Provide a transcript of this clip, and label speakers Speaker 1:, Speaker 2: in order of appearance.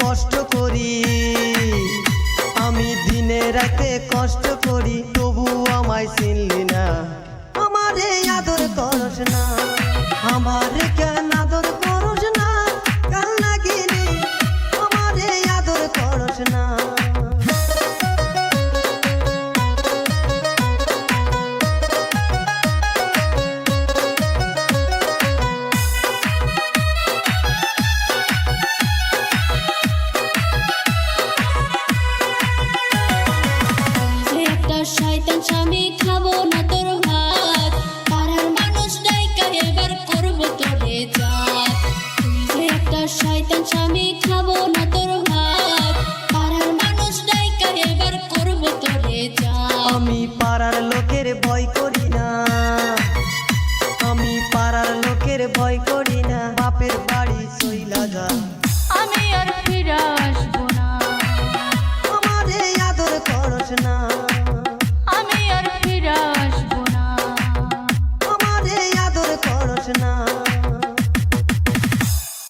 Speaker 1: কষ্ট করি, আমি দিনে রাতে কষ্ট করি, তবু আমায় চিনলি না। আমারে আদর করস না, আমারে কেন আদর করস না, কাল নাগিনি আমারে আদর করস না।
Speaker 2: শয়তান স্বামী, খাবো না তোর ভাত, পাড়ার মানুষ ডাইকা এবার করবো তোরে জাত। তুই যে একটা শয়তান স্বামী, খাবো না তোর ভাত, পাড়ার মানুষ ডাইকা এবার করবো তোরে জাত।
Speaker 1: আমি পাড়ার লোকের ভয় করি না, আমি পাড়ার লোকের ভয় করি না, বাপের বাড়ি চইলা যা।